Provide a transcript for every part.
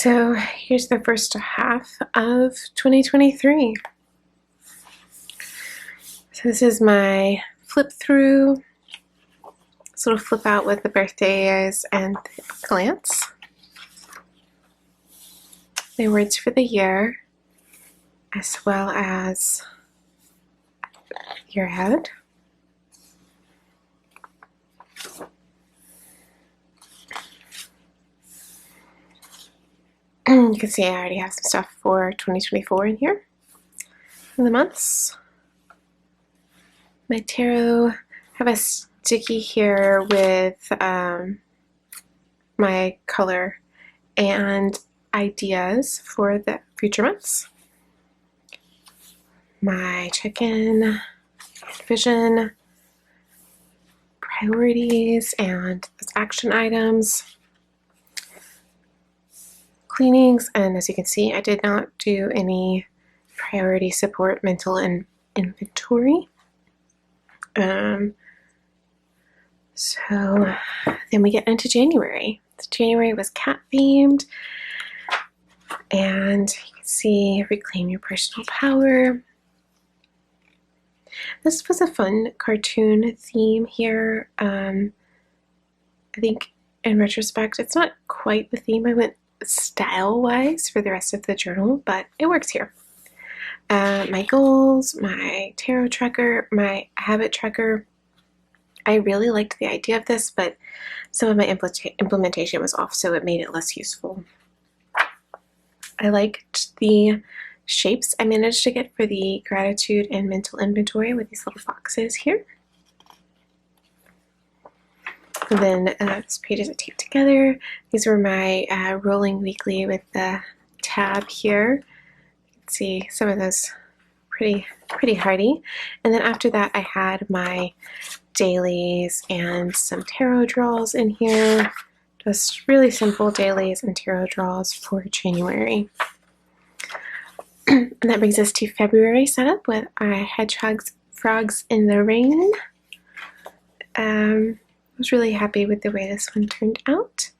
So here's the first half of 2023. So this is my flip through. This little flip out with the birthdays and the glance. My words for the year, as well as year ahead. You can see I already have some stuff for 2024 in here, in the months. My tarot, have a sticky here with my color and ideas for the future months. My check-in, vision, priorities, and action items. Cleanings, and as you can see, I did not do any priority support mental and inventory. So then we get into January. January was cat themed, and you can see reclaim your personal power. This was a fun cartoon theme here. I think in retrospect, it's not quite the theme I went style-wise for the rest of the journal, but it works here. My goals, my tarot tracker, my habit tracker. I really liked the idea of this, but some of my implementation was off, so it made it less useful. I liked the shapes I managed to get for the gratitude and mental inventory with these little boxes here. And then these pages are taped together. These were my rolling weekly with the tab here. You can see some of those pretty hardy. And then after that, I had my dailies and some tarot draws in here. Just really simple dailies and tarot draws for January. And that brings us to February setup with our hedgehogs, frogs in the rain. I was really happy with the way this one turned out.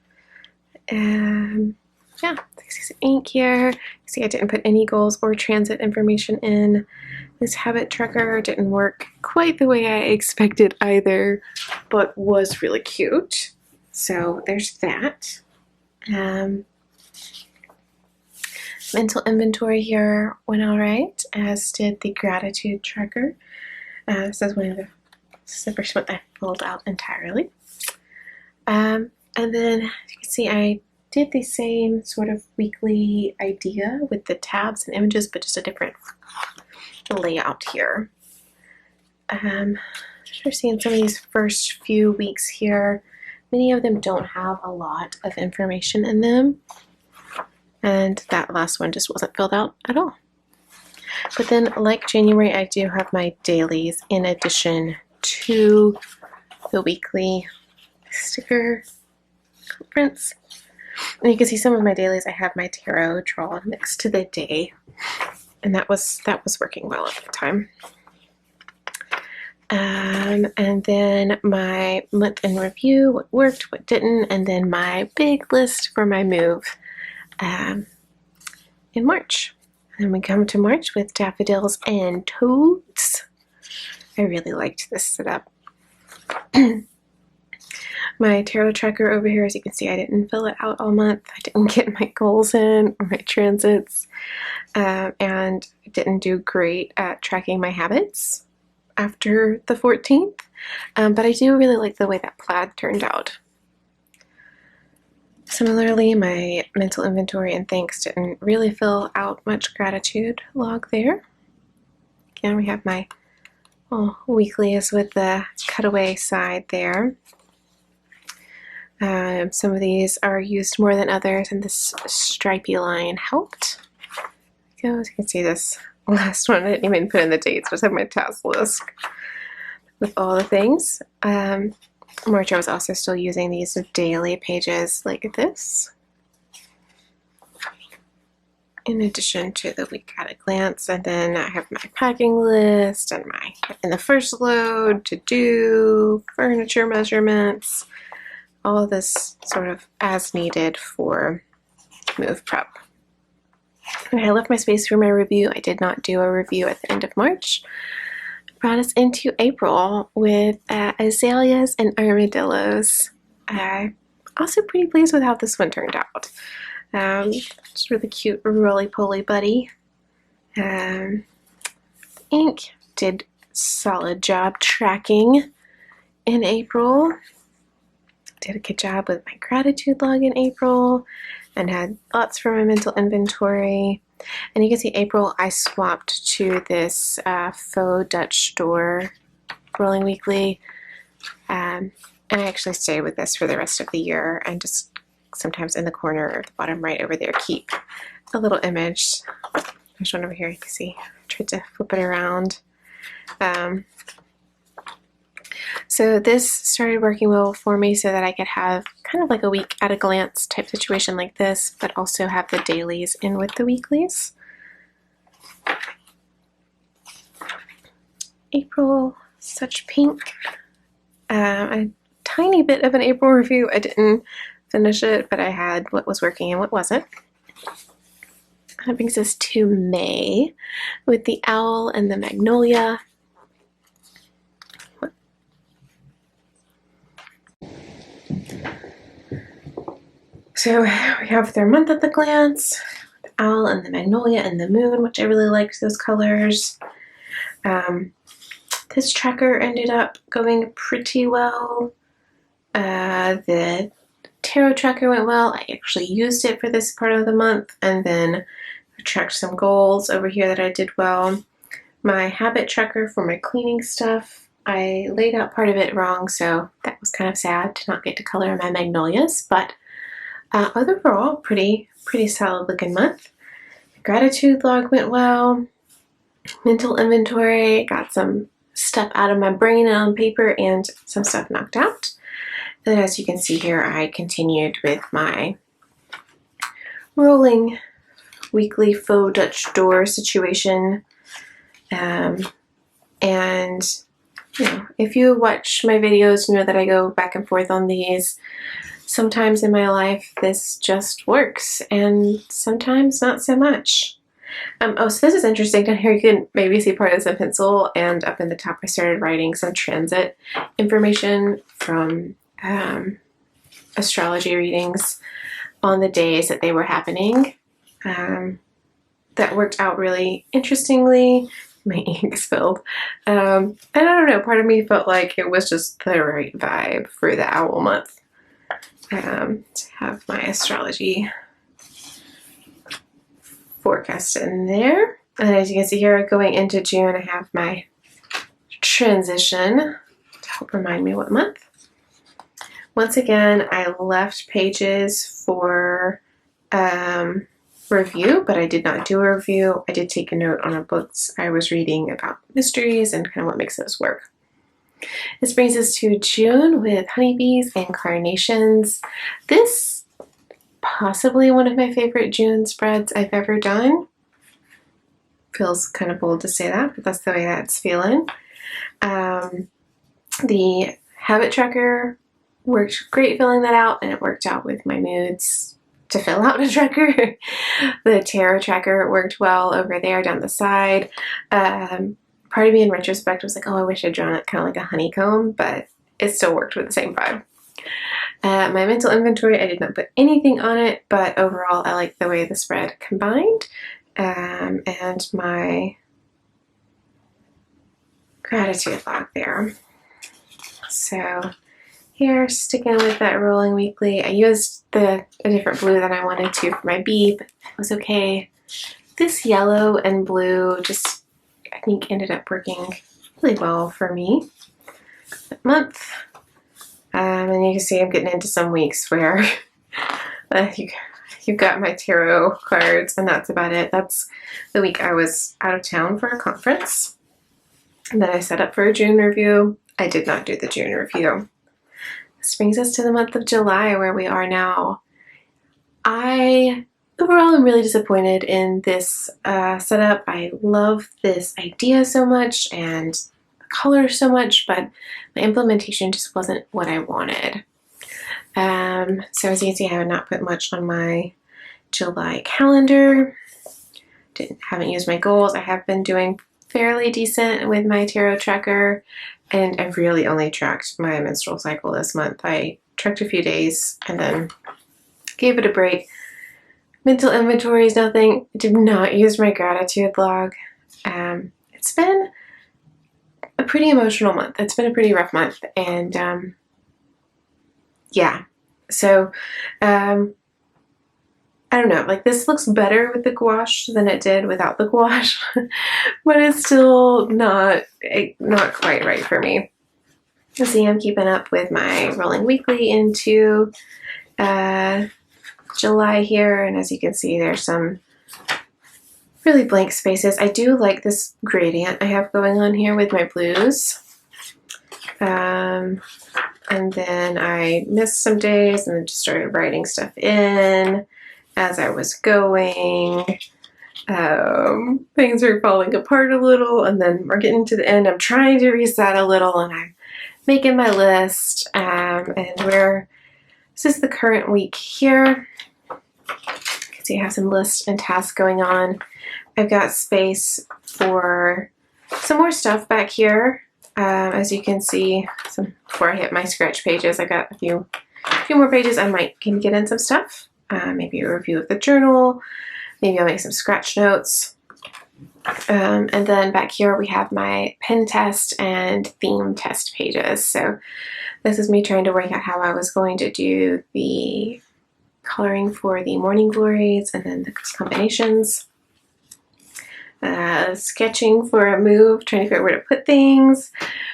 Yeah, see some ink here. See, I didn't put any goals or transit information in. This habit tracker didn't work quite the way I expected either, but was really cute. So there's that. Mental inventory here went all right, as did the gratitude tracker. This is the first one I pulled out entirely. And then you can see I did the same sort of weekly idea with the tabs and images, but just a different layout here. Sure, seeing some of these first few weeks here, many of them don't have a lot of information in them, and that last one just wasn't filled out at all. But then, like January, I do have my dailies in addition to the weekly sticker prints. And you can see some of my dailies, I have my tarot draw next to the day, and that was working well at the time. And then my month in review, what worked, what didn't, and then my big list for my move in March. And then we come to March with daffodils and toads. I really liked this setup. My tarot tracker over here, as you can see, I didn't fill it out all month. I didn't get my goals in or my transits, and didn't do great at tracking my habits after the 14th, but I do really like the way that plaid turned out. Similarly, my mental inventory and thanks didn't really fill out much gratitude log there. Again, we have my weeklies with the cutaway side there. Some of these are used more than others, and this stripy line helped. As you can see, this last one, I didn't even put in the dates, just have my task list with all the things. March, I was also still using these daily pages like this, in addition to the week at a glance. And then I have my packing list and my in the first load, to do, furniture measurements, all of this sort of as needed for move prep. And I left my space for my review. I did not do a review at the end of March. Brought us into April with azaleas and armadillos. Also pretty pleased with how this one turned out. It's really cute roly-poly buddy. Ink did solid job tracking in April. Did a good job with my gratitude log in April and had lots for my mental inventory. And you can see April I swapped to this faux Dutch door rolling weekly. And I actually stay with this for the rest of the year and just sometimes in the corner or the bottom right over there keep a little image. There's one over here you can see. I tried to flip it around. So this started working well for me so that I could have kind of like a week at a glance type situation like this, but also have the dailies in with the weeklies. April, such pink. A tiny bit of an April review. I didn't finish it, but I had what was working and what wasn't. That brings us to May with the owl and the magnolia. So we have their month at the glance, the owl and the magnolia and the moon, which I really liked those colors. This tracker ended up going pretty well. The tarot tracker went well. I actually used it for this part of the month, and then I tracked some goals over here that I did well. My habit tracker for my cleaning stuff, I laid out part of it wrong, so that was kind of sad to not get to color my magnolias, but overall, pretty solid looking month. The gratitude log went well. Mental inventory, got some stuff out of my brain on paper and some stuff knocked out. And as you can see here, I continued with my rolling weekly faux Dutch door situation. And you know, if you watch my videos, you know that I go back and forth on these. Sometimes in my life, this just works, and sometimes not so much. Oh, so this is interesting. Down here you can maybe see part of this in pencil, and up in the top I started writing some transit information from astrology readings on the days that they were happening. That worked out really interestingly. My ink spilled. And I don't know, part of me felt like it was just the right vibe for the owl month. To have my astrology forecast in there. And as you can see here, going into June, I have my transition to help remind me what month. Once again, I left pages for review, but I did not do a review. I did take a note on a books I was reading about mysteries and kind of what makes those work. This brings us to June with honeybees and carnations. This possibly one of my favorite June spreads I've ever done. Feels kind of bold to say that, but that's the way that's feeling. The habit tracker worked great filling that out, and it worked out with my moods to fill out a tracker. The tarot tracker worked well over there down the side. Part of me in retrospect was like, oh, I wish I'd drawn it kind of like a honeycomb, but it still worked with the same vibe. My mental inventory, I did not put anything on it, but overall I like the way the spread combined. And my gratitude log there. So here, sticking with that rolling weekly, I used a different blue than I wanted to for my bee, but it was okay. This yellow and blue just, I think, ended up working really well for me that month. And you can see I'm getting into some weeks where you've got my tarot cards, and that's about it. That's the week I was out of town for a conference. And then I set up for a June review. I did not do the June review. This brings us to the month of July, where we are now. I overall am really disappointed in this setup. I love this idea so much and the color so much, but my implementation just wasn't what I wanted. So as you can see, I have not put much on my July calendar. Haven't used my goals. I have been doing fairly decent with my tarot tracker, and I've really only tracked my menstrual cycle this month. I tracked a few days and then gave it a break. Mental inventory is nothing. I did not use my gratitude log. It's been a pretty emotional month. It's been a pretty rough month, and yeah. So I don't know, like this looks better with the gouache than it did without the gouache, but it's still not quite right for me. See, I'm keeping up with my rolling weekly into July here, and as you can see, there's some really blank spaces. I do like this gradient I have going on here with my blues. And then I missed some days and then just started writing stuff in as I was going. Things are falling apart a little, and then we're getting to the end. I'm trying to reset a little, and I'm making my list. This is the current week here. You can see I have some lists and tasks going on. I've got space for some more stuff back here. As you can see, before I hit my scratch pages, I got a few more pages. I can get in some stuff. Maybe a review of the journal. Maybe I'll make some scratch notes. And then back here we have my pen test and theme test pages. So this is me trying to work out how I was going to do the coloring for the morning glories and then the combinations. Sketching for a move, trying to figure out where to put things.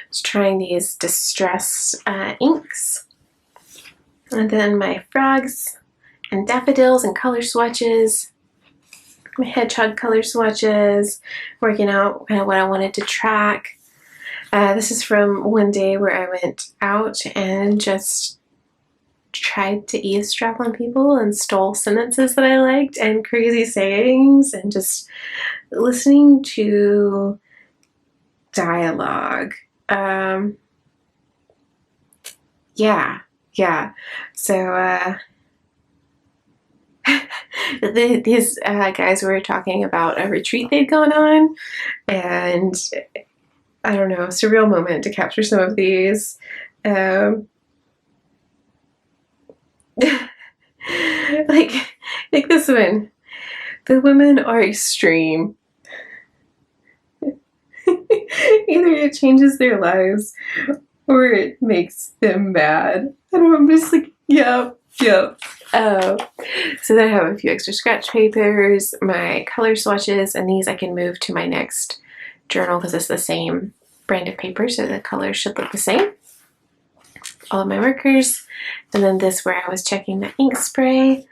Just trying these distress inks. And then my frogs and daffodils and color swatches. My hedgehog color swatches. Working out kind of what I wanted to track. This is from one day where I went out and just tried to eavesdrop on people and stole sentences that I liked and crazy sayings and just listening to dialogue. Yeah. So these guys were talking about a retreat they'd gone on, and I don't know, surreal moment to capture some of these. like this one. The women are extreme. Either it changes their lives or it makes them mad. And I'm just like, yep. So then I have a few extra scratch papers, my color swatches, and these I can move to my next journal because it's the same brand of paper, so the colors should look the same. All of my markers, and then this where I was checking the ink spray.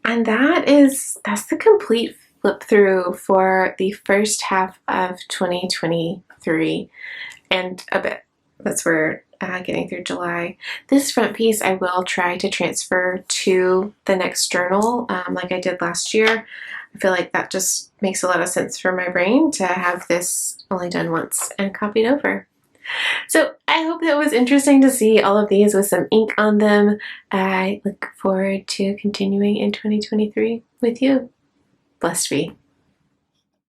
And that's the complete flip through for the first half of 2023 and a bit. That's where getting through July. This front piece I will try to transfer to the next journal like I did last year. I feel like that just makes a lot of sense for my brain to have this only done once and copied over. So I hope that was interesting to see all of these with some ink on them. I look forward to continuing in 2023 with you. Blessed be.